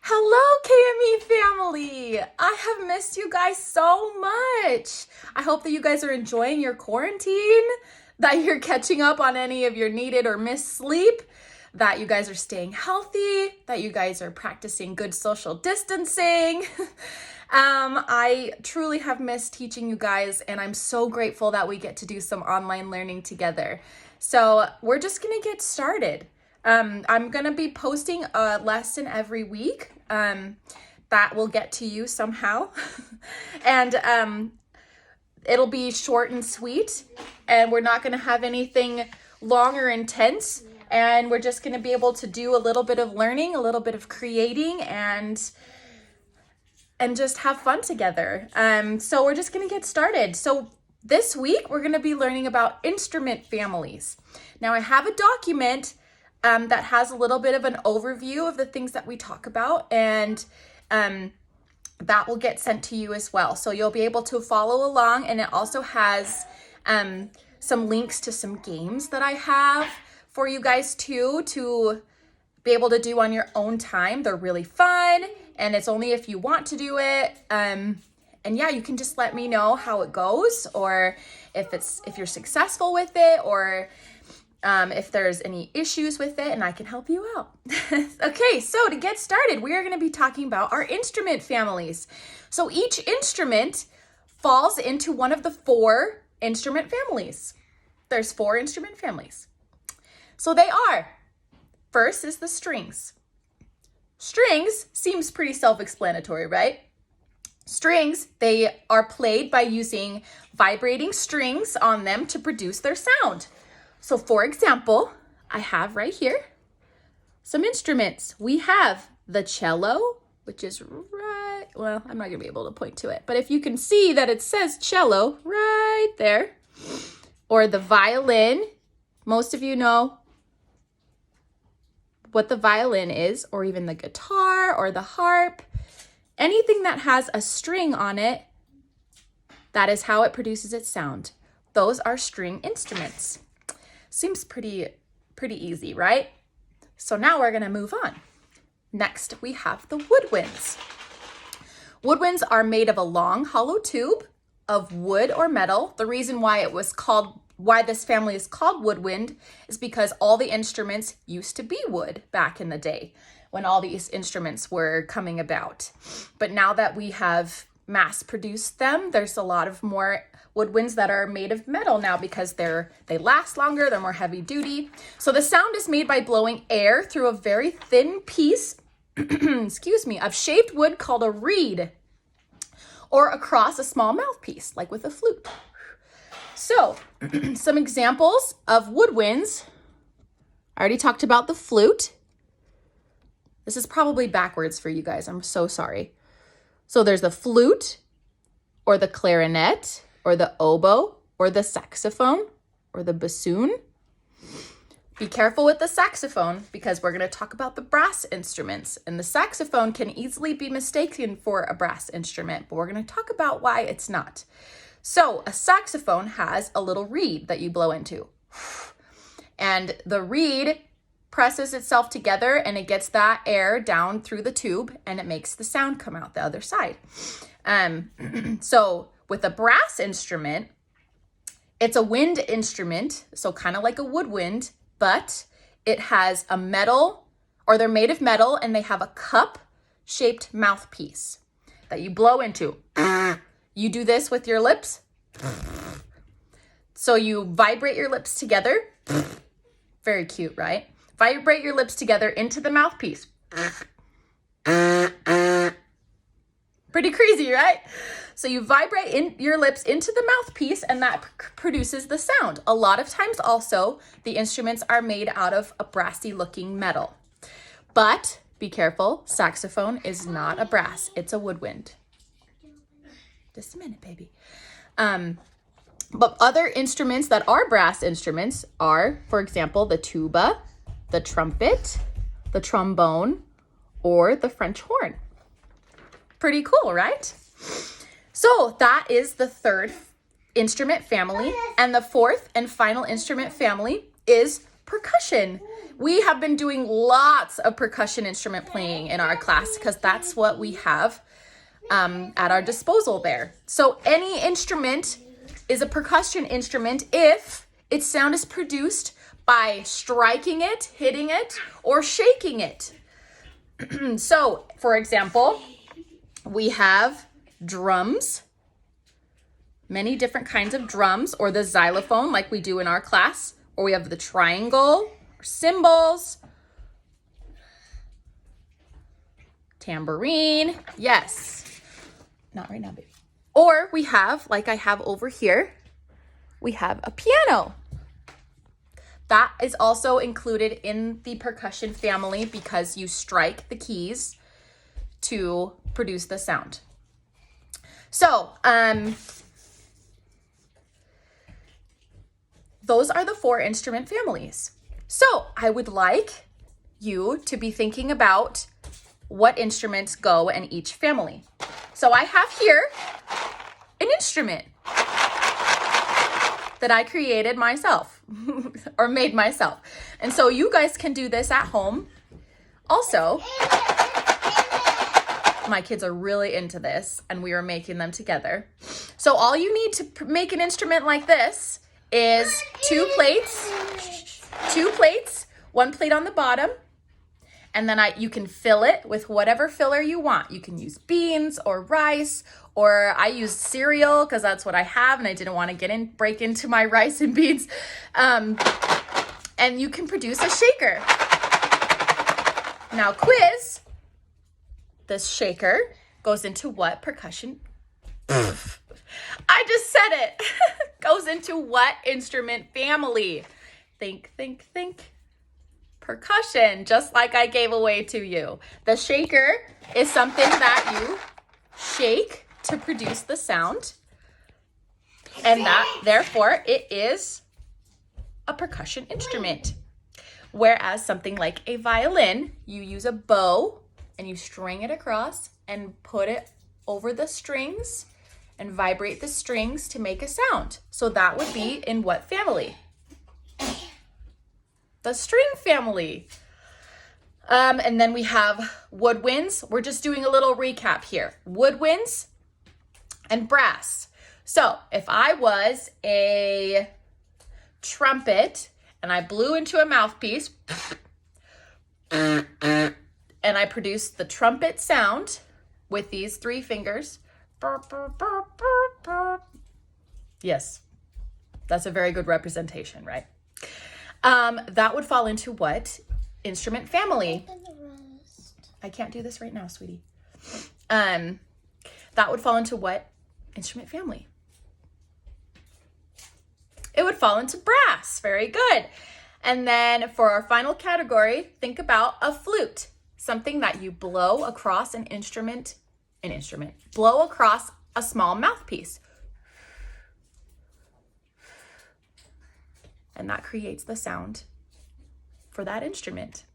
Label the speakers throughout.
Speaker 1: Hello, KME family! I have missed you guys so much. I hope that you guys are enjoying your quarantine, that you're catching up on any of your needed or missed sleep, that you guys are staying healthy, that you guys are practicing good social distancing. I truly have missed teaching you guys, and I'm so grateful that we get to do some online learning together. So we're just gonna get started. I'm gonna be posting a lesson every week that will get to you somehow. And it'll be short and sweet, and we're not gonna have anything long or intense, and we're just gonna be able to do a little bit of learning, a little bit of creating, and just have fun together. So we're just gonna get started. So this week, we're gonna be learning about instrument families. Now I have a document that has a little bit of an overview of the things that we talk about, and that will get sent to you as well. So you'll be able to follow along, and it also has some links to some games that I have for you guys too, to be able to do on your own time. They're really fun, and it's only if you want to do it. And yeah, you can just let me know how it goes, or if you're successful with it, or if there's any issues with it, and I can help you out. Okay, so to get started, we are going to be talking about our instrument families. So each instrument falls into one of the 4 instrument families. There's 4 instrument families. So they are, first is the strings. Strings seems pretty self-explanatory, right? Strings, they are played by using vibrating strings on them to produce their sound. So for example, I have right here some instruments. We have the cello, which is right, well, I'm not gonna be able to point to it, but if you can see that it says cello right there, or the violin. Most of you know what the violin is, or even the guitar or the harp. Anything that has a string on it, that is how it produces its sound. Those are string instruments. Seems pretty easy, right? So now we're gonna move on. Next, we have the woodwinds. Woodwinds are made of a long hollow tube of wood or metal. The reason why this family is called woodwind is because all the instruments used to be wood back in the day when all these instruments were coming about. But now that we have mass produced them, there's a lot of more woodwinds that are made of metal now because they last longer, they're more heavy duty. So the sound is made by blowing air through a very thin piece, excuse me, of shaped wood called a reed, or across a small mouthpiece, like with a flute. So some examples of woodwinds. I already talked about the flute. This is probably backwards for you guys. I'm so sorry. So there's the flute, or the clarinet, or the oboe, or the saxophone, or the bassoon. Be careful with the saxophone, because we're going to talk about the brass instruments, and the saxophone can easily be mistaken for a brass instrument, but we're going to talk about why it's not. So a saxophone has a little reed that you blow into, and the reed presses itself together, and it gets that air down through the tube, and it makes the sound come out the other side. So with a brass instrument, it's a wind instrument, so kind of like a woodwind, but it has a metal, or they're made of metal, and they have a cup-shaped mouthpiece that you blow into. You do this with your lips. So you vibrate your lips together. Very cute, right? Vibrate your lips together into the mouthpiece. Pretty crazy, right? So you vibrate your lips into the mouthpiece, and that produces the sound. A lot of times also, the instruments are made out of a brassy looking metal. But be careful, saxophone is not a brass, it's a woodwind. Just a minute, baby. But other instruments that are brass instruments are, for example, the tuba, the trumpet, the trombone, or the French horn. Pretty cool, right? So that is the 3rd instrument family, and the 4th and final instrument family is percussion, We have been doing lots of percussion instrument playing in our class because that's what we have at our disposal there. So any instrument is a percussion instrument if its sound is produced by striking it, hitting it, or shaking it. So, for example, we have drums, many different kinds of drums, or the xylophone like we do in our class, or we have the triangle, or cymbals, tambourine, yes, not right now, baby. Or we have, like I have over here, we have a piano. That is also included in the percussion family because you strike the keys to produce the sound. So, those are the 4 instrument families. So I would like you to be thinking about what instruments go in each family. So I have here an instrument that I created myself or made myself. And so you guys can do this at home. Also, my kids are really into this and we are making them together. So all you need to make an instrument like this is 2 plates, 1 plate on the bottom, and then you can fill it with whatever filler you want. You can use beans or rice, or I used cereal because that's what I have and I didn't want to break into my rice and beans. And you can produce a shaker. Now quiz, this shaker goes into what percussion? I just said it. Goes into what instrument family? Think, think, think. Percussion, just like I gave away to you. The shaker is something that you shake to produce the sound. And that, therefore, it is a percussion instrument. Whereas something like a violin, you use a bow and you string it across and put it over the strings and vibrate the strings to make a sound. So that would be in what family? The string family. And then we have woodwinds. We're just doing a little recap here. Woodwinds and brass. So if I was a trumpet and I blew into a mouthpiece and I produced the trumpet sound with these 3 fingers. Yes, that's a very good representation, right? That would fall into what instrument family? I can't do this right now, sweetie. That would fall into what instrument family? It would fall into brass. Very good. And then for our final category, think about a flute, something that you blow across an instrument. Blow across a small mouthpiece. And that creates the sound for that instrument.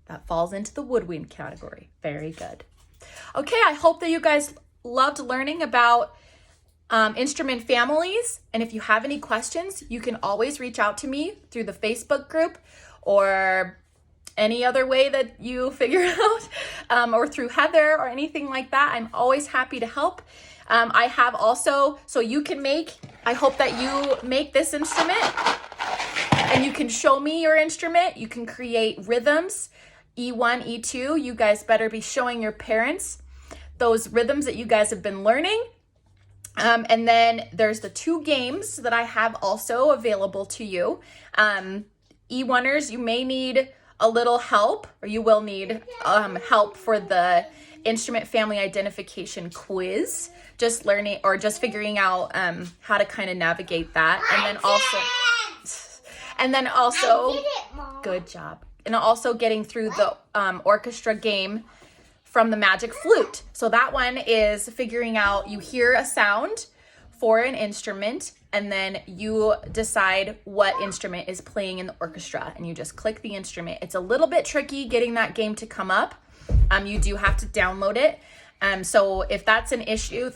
Speaker 1: That falls into the woodwind category. Very good. Okay, I hope that you guys loved learning about instrument families. And if you have any questions, you can always reach out to me through the Facebook group or any other way that you figure out, or through Heather or anything like that. I'm always happy to help. I have also, so you can I hope that you make this instrument and you can show me your instrument. You can create rhythms, E1, E2. You guys better be showing your parents those rhythms that you guys have been learning. And then there's the 2 games that I have also available to you. E1ers, you may need a little help, or you will need help for the instrument family identification quiz, just learning or just figuring out how to kind of navigate that. And then also good job. And also getting through the orchestra game from the magic flute. So that one is figuring out, you hear a sound for an instrument and then you decide what instrument is playing in the orchestra and you just click the instrument. It's a little bit tricky getting that game to come up. You do have to download it. So if that's an issue,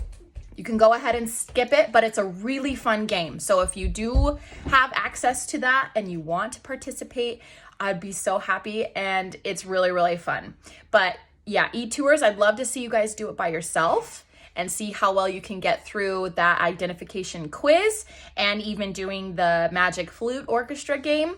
Speaker 1: you can go ahead and skip it, but it's a really fun game. So if you do have access to that and you want to participate, I'd be so happy, and it's really, really fun. But yeah, e-tours, I'd love to see you guys do it by yourself and see how well you can get through that identification quiz and even doing the Magic Flute Orchestra game.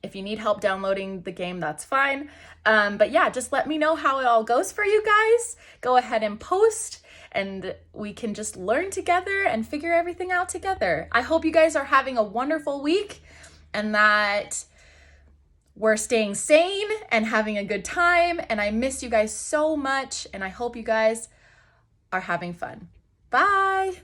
Speaker 1: If you need help downloading the game, that's fine. But yeah, just let me know how it all goes for you guys. Go ahead and post, and we can just learn together and figure everything out together. I hope you guys are having a wonderful week and that we're staying sane and having a good time. And I miss you guys so much, and I hope you guys are having fun. Bye.